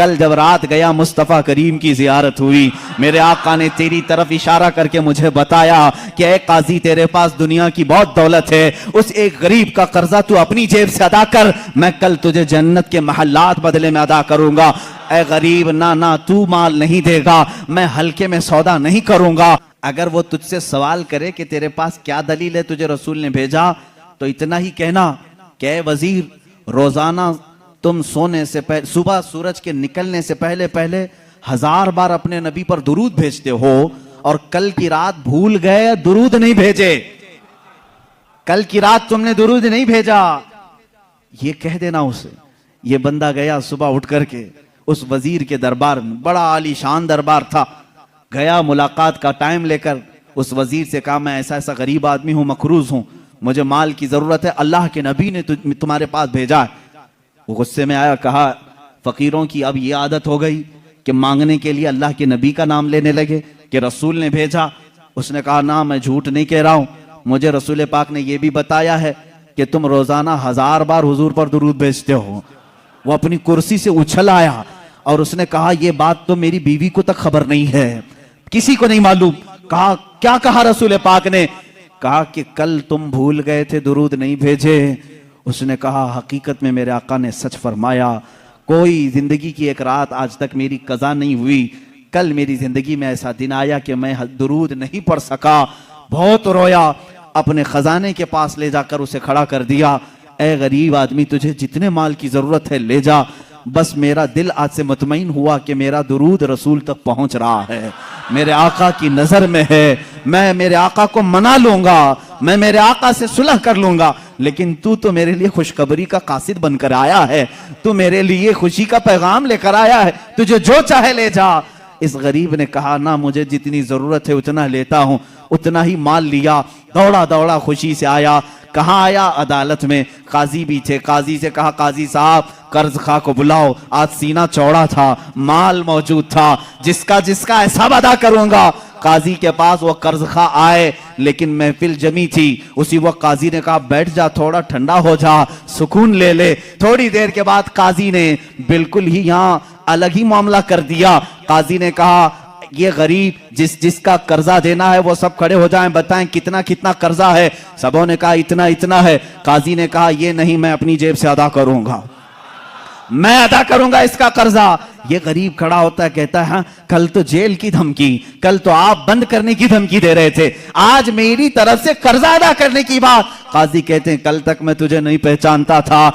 کل جب رات گیا مصطفیٰ کریم کی زیارت ہوئی، میرے آقا نے تیری طرف اشارہ کر کے مجھے بتایا کہ اے قاضی تیرے پاس دنیا کی بہت دولت ہے، اس ایک غریب کا قرضہ تو اپنی جیب سے ادا کر، میں کل تجھے جنت کے محلات بدلے میں ادا کروں گا۔ اے غریب نہ تو مال نہیں دے گا، میں ہلکے میں سودا نہیں کروں گا۔ اگر وہ تجھ سے سوال کرے کہ تیرے پاس کیا دلیل ہے تجھے رسول نے بھیجا، تو اتنا ہی کہنا کہ اے وزیر، روزانہ تم سونے سے پہلے، صبح سورج کے نکلنے سے پہلے 1000 بار اپنے نبی پر درود بھیجتے ہو، اور کل کی رات بھول گئے درود نہیں بھیجے، کل کی رات تم نے درود نہیں بھیجا، یہ کہہ دینا اسے۔ یہ بندہ گیا صبح اٹھ کر کے اس وزیر کے دربار میں، بڑا عالی شان دربار تھا، گیا ملاقات کا ٹائم لے کر اس وزیر سے کہا میں ایسا ایسا غریب آدمی ہوں، مقروض ہوں، مجھے مال کی ضرورت ہے، اللہ کے نبی نے تمہارے پاس بھیجا ہے۔ وہ غصے میں آیا، کہا فقیروں کی اب یہ عادت ہو گئی کہ مانگنے کے لیے اللہ کے نبی کا نام لینے لگے کہ رسول نے بھیجا۔ اس نے کہا نہ، میں جھوٹ نہیں کہہ رہا ہوں، مجھے رسول پاک نے یہ بھی بتایا ہے کہ تم روزانہ 1000 بار حضور پر درود بھیجتے ہو۔ وہ اپنی کرسی سے اچھل آیا اور اس نے کہا یہ بات تو میری بیوی کو تک خبر نہیں ہے، کسی کو نہیں معلوم۔ کہا کیا کہا رسول پاک نے؟ کہا کہ کل تم بھول گئے تھے درود نہیں بھیجے۔ اس نے کہا حقیقت میں میرے آقا نے سچ فرمایا، کوئی زندگی کی ایک رات آج تک میری قضا نہیں ہوئی، کل میری زندگی میں ایسا دن آیا کہ میں درود نہیں پڑھ سکا، بہت رویا، اپنے خزانے کے پاس لے جا کر اسے کھڑا کر دیا، اے غریب آدمی تجھے جتنے مال کی ضرورت ہے لے جا، بس میرا دل آج سے مطمئن ہوا کہ میرا درود رسول تک پہنچ رہا ہے، میرے آقا کی نظر میں ہے، میں میرے آقا کو منا لوں گا، میں میرے آقا سے صلح کر لوں گا، لیکن تو میرے لیے خوشخبری کا قاصد بن کر آیا ہے، تو میرے لیے خوشی کا پیغام لے کر آیا ہے، تجھے جو چاہے لے جا۔ اس غریب نے کہا نہ، مجھے جتنی ضرورت ہے اتنا لیتا ہوں، اتنا ہی مال لیا، دوڑا دوڑا خوشی سے آیا۔ کہاں آیا؟ عدالت میں، قاضی بھی تھے، قاضی سے کہا قاضی صاحب قرض خواہ کو بلاؤ، آج سینہ چوڑا تھا، مال موجود تھا، جس کا حساب ادا کروں گا۔ قاضی کے پاس وہ قرض خواہ آئے، لیکن محفل جمی تھی، اسی وقت قاضی نے کہا بیٹھ جا، تھوڑا ٹھنڈا ہو جا، سکون لے لے۔ تھوڑی دیر کے بعد قاضی نے بالکل ہی یہاں الگ ہی معاملہ کر دیا۔ قاضی نے کہا یہ غریب جس کا قرضہ دینا ہے وہ سب کھڑے ہو جائیں، بتائیں کتنا کتنا قرضہ ہے۔ سبوں نے کہا اتنا اتنا ہے۔ قاضی نے کہا یہ نہیں، میں اپنی جیب سے ادا کروں گا، میں ادا کروں گا اس کا قرضہ۔ یہ غریب کھڑا ہوتا ہے، کہتا ہے ہاں کل تو جیل کی دھمکی، کل تو آپ بند کرنے کی دھمکی دے رہے تھے، آج میری طرف سے قرضہ ادا کرنے کی بات۔ قاضی کہتے ہیں کل تک میں تجھے نہیں پہچانتا تھا،